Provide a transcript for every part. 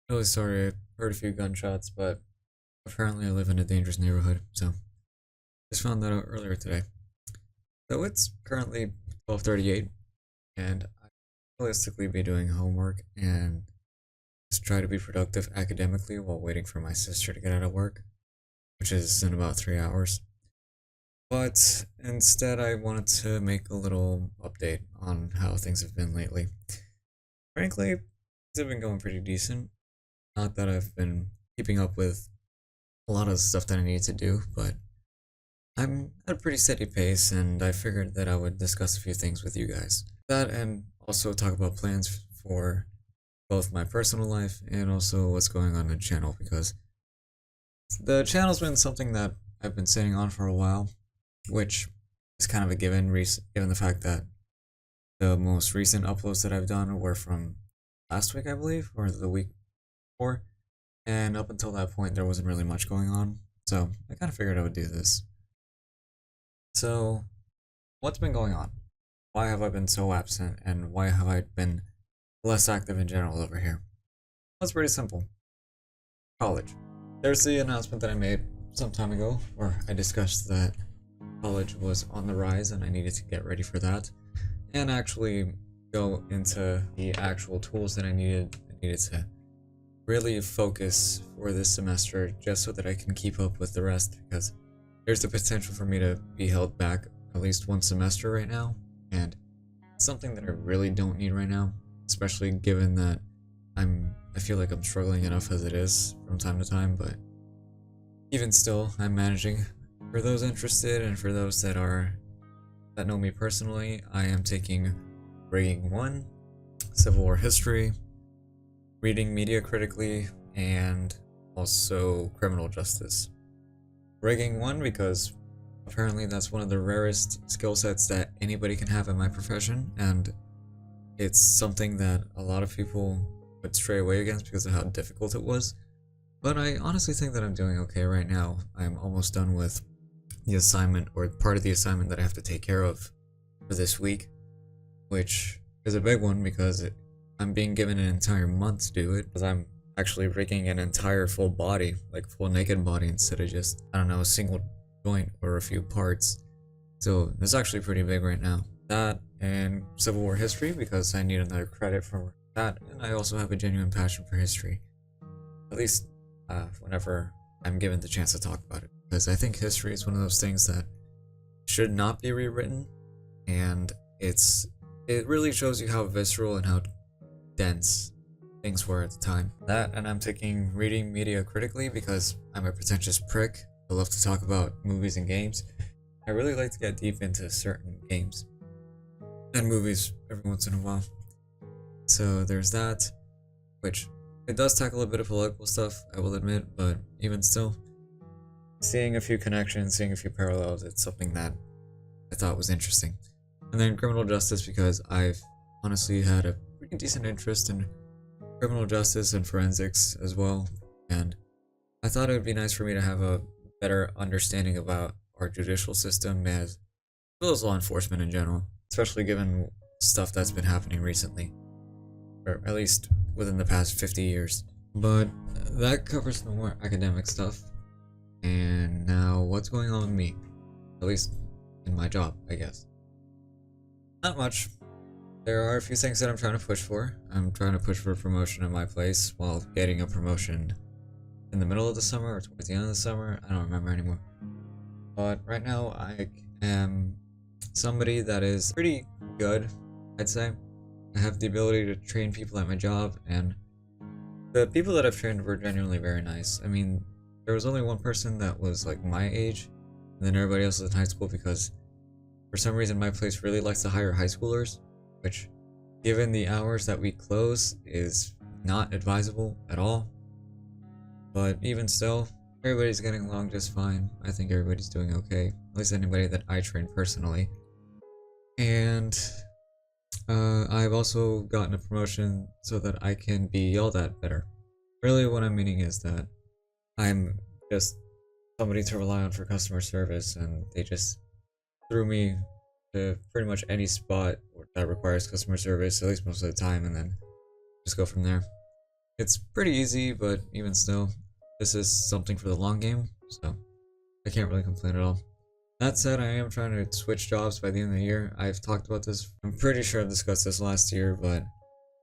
Really sorry, I heard a few gunshots, but apparently I live in a dangerous neighborhood, so just found that out earlier today. So it's currently 12:38, and I realistically be doing homework and just try to be productive academically while waiting for my sister to get out of work, which is in about 3 hours. But instead, I wanted to make a little update on how things have been lately. Frankly, things have been going pretty decent. Not that I've been keeping up with a lot of the stuff that I need to do, but I'm at a pretty steady pace, and I figured that I would discuss a few things with you guys. That, and also talk about plans for both my personal life and also what's going on in the channel, because the channel's been something that I've been sitting on for a while, which is kind of a given, given the fact that the most recent uploads that I've done were from last week, I believe, or the week before, and up until that point, there wasn't really much going on, so I kind of figured I would do this. So, what's been going on? Why have I been so absent, and why have I been less active in general over here? That's pretty simple. College. There's the announcement that I made some time ago, where I discussed that college was on the rise and I needed to get ready for that, and actually go into the actual tools that I needed to really focus for this semester, just so that I can keep up with the rest, because there's the potential for me to be held back at least one semester right now, and it's something that I really don't need right now, especially given that I feel like I'm struggling enough as it is from time to time, but even still, I'm managing. For those interested and for those that know me personally, I am taking Rigging 1, Civil War History, Reading Media Critically, and also Criminal Justice. Rigging 1 because apparently that's one of the rarest skill sets that anybody can have in my profession, and it's something that a lot of people would stray away against because of how difficult it was. But I honestly think that I'm doing okay right now. I'm almost done with the assignment, or part of the assignment that I have to take care of for this week, which is a big one because I'm being given an entire month to do it, because I'm actually rigging an entire full body, like full naked body, instead of just, I don't know, a single joint or a few parts. So it's actually pretty big right now. That and Civil War history, because I need another credit for that, and I also have a genuine passion for history. At least whenever I'm given the chance to talk about it, because I think history is one of those things that should not be rewritten, and it really shows you how visceral and how dense things were at the time. That, and I'm taking Reading Media Critically because I'm a pretentious prick. I love to talk about movies and games. I really like to get deep into certain games and movies every once in a while. So there's that, which it does tackle a bit of political stuff, I will admit, but even still, seeing a few connections, seeing a few parallels, it's something that I thought was interesting. And then Criminal Justice because I've honestly had a pretty decent interest in criminal justice and forensics as well, and I thought it would be nice for me to have a better understanding about our judicial system as well as law enforcement in general, especially given stuff that's been happening recently, or at least within the past 50 years. But that covers the more academic stuff, and now what's going on with me? At least in my job, I guess. Not much. There are a few things that I'm trying to push for. I'm trying to push for a promotion in my place while getting a promotion in the middle of the summer or towards the end of the summer. I don't remember anymore. But right now, I am somebody that is pretty good, I'd say. I have the ability to train people at my job, and the people that I've trained were genuinely very nice. I mean, there was only one person that was like my age, and then everybody else was in high school, because for some reason my place really likes to hire high schoolers, which, given the hours that we close, is not advisable at all. But even still, everybody's getting along just fine. I think everybody's doing okay, at least anybody that I train personally. And I've also gotten a promotion so that I can be yelled at better. Really, what I'm meaning is that I'm just somebody to rely on for customer service, and they just threw me to pretty much any spot that requires customer service, at least most of the time, and then just go from there. It's pretty easy, but even still, this is something for the long game, so I can't really complain at all. That said, I am trying to switch jobs by the end of the year. I've talked about this. I'm pretty sure I've discussed this last year, but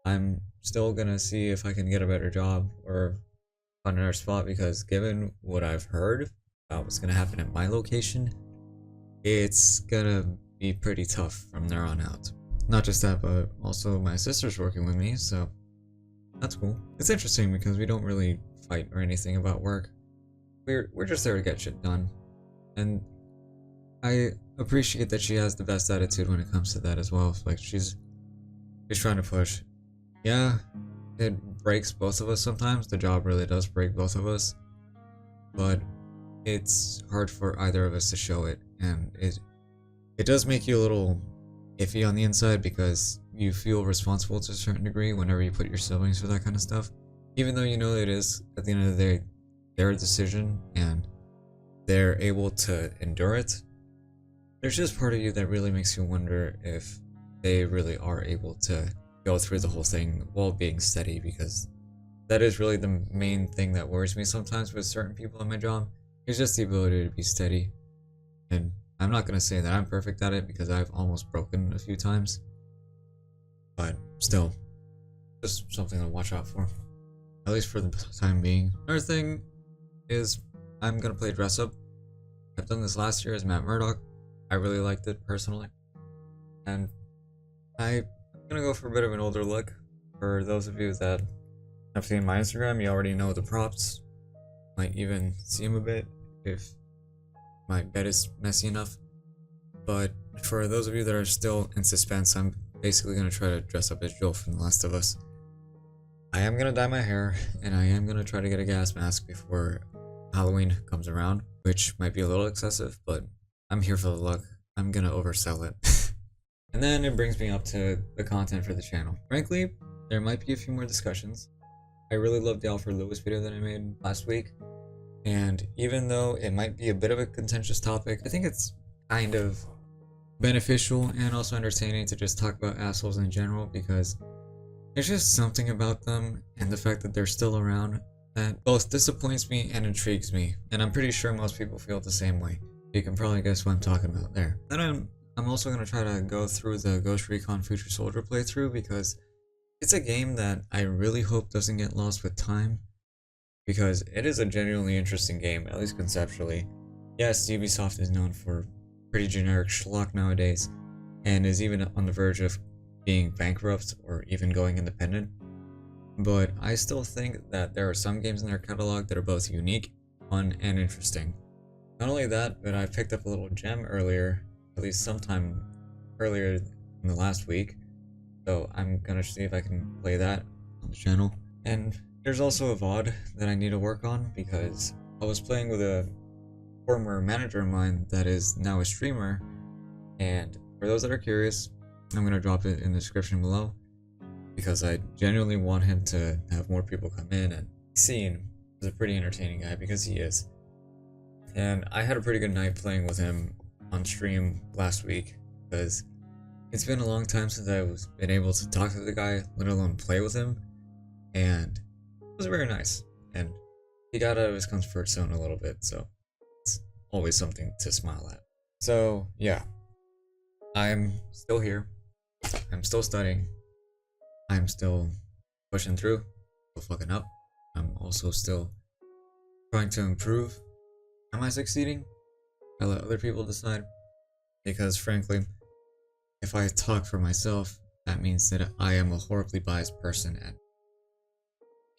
I'm still gonna see if I can get a better job or find another spot because given what I've heard about what's gonna happen at my location, it's gonna be pretty tough from there on out. Not just that, but also my sister's working with me, so that's cool. It's interesting because we don't really fight or anything about work. We're just there to get shit done. And I appreciate that she has the best attitude when it comes to that as well. Like she's trying to push. Yeah, it breaks both of us sometimes. The job really does break both of us. But it's hard for either of us to show it, and it does make you a little iffy on the inside because you feel responsible to a certain degree whenever you put your siblings through that kind of stuff. Even though you know it is, at the end of the day, their decision and they're able to endure it, there's just part of you that really makes you wonder if they really are able to go through the whole thing while being steady, because that is really the main thing that worries me sometimes with certain people in my job. It's just the ability to be steady. And I'm not going to say that I'm perfect at it because I've almost broken a few times. But still, just something to watch out for. At least for the time being. Another thing is I'm going to play dress up. I've done this last year as Matt Murdock. I really liked it personally. And I'm going to go for a bit of an older look. For those of you that have seen my Instagram, you already know the props. Might even see them a bit if my bed is messy enough. But for those of you that are still in suspense, I'm basically going to try to dress up as Joel from The Last of Us. I am going to dye my hair, and I am going to try to get a gas mask before Halloween comes around, which might be a little excessive, but I'm here for the look. I'm going to oversell it. And then it brings me up to the content for the channel. Frankly, there might be a few more discussions. I really loved the Alfred Lewis video that I made last week. And even though it might be a bit of a contentious topic, I think it's kind of beneficial and also entertaining to just talk about assholes in general, because there's just something about them and the fact that they're still around that both disappoints me and intrigues me. And I'm pretty sure most people feel the same way. You can probably guess what I'm talking about there. Then I'm also going to try to go through the Ghost Recon Future Soldier playthrough because it's a game that I really hope doesn't get lost with time, because it is a genuinely interesting game, at least conceptually. Yes, Ubisoft is known for pretty generic schlock nowadays, and is even on the verge of being bankrupt or even going independent. But I still think that there are some games in their catalog that are both unique, fun, and interesting. Not only that, but I picked up a little gem earlier, at least sometime earlier in the last week. So I'm gonna see if I can play that on the channel. And there's also a VOD that I need to work on because I was playing with a former manager of mine that is now a streamer. And for those that are curious, I'm gonna drop it in the description below because I genuinely want him to have more people come in and see him. He's a pretty entertaining guy because he is. And I had a pretty good night playing with him on stream last week because it's been a long time since I was been able to talk to the guy, let alone play with him, and it was very nice. And he got out of his comfort zone a little bit, so it's always something to smile at. So yeah, I'm still here. I'm still studying. I'm still pushing through, still fucking up. I'm also still trying to improve. Am I succeeding? I let other people decide, because frankly, if I talk for myself, that means that I am a horribly biased person,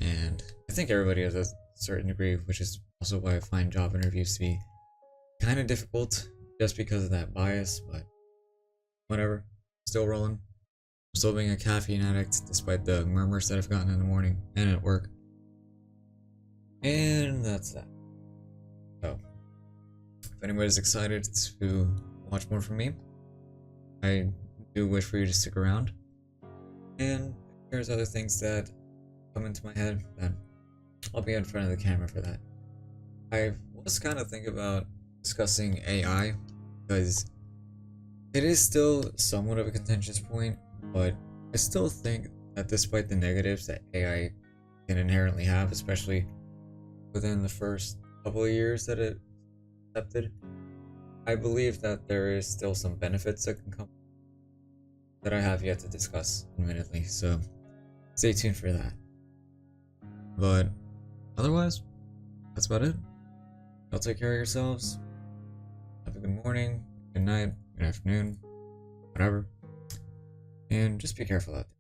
and I think everybody has a certain degree, which is also why I find job interviews to be kind of difficult, just because of that bias, but whatever, still rolling. I'm still being a caffeine addict, despite the murmurs that I've gotten in the morning and at work. And that's that. So, if anybody's excited to watch more from me, I do wish for you to stick around. And if there's other things that come into my head, then I'll be in front of the camera for that. I was kind of thinking about discussing AI, because it is still somewhat of a contentious point, but I still think that despite the negatives that AI can inherently have, especially within the first couple of years that it accepted. I believe that there is still some benefits that can come that I have yet to discuss, admittedly, so stay tuned for that. But otherwise, that's about it. Y'all take care of yourselves. Have a good morning, good night, good afternoon, whatever. And just be careful out there.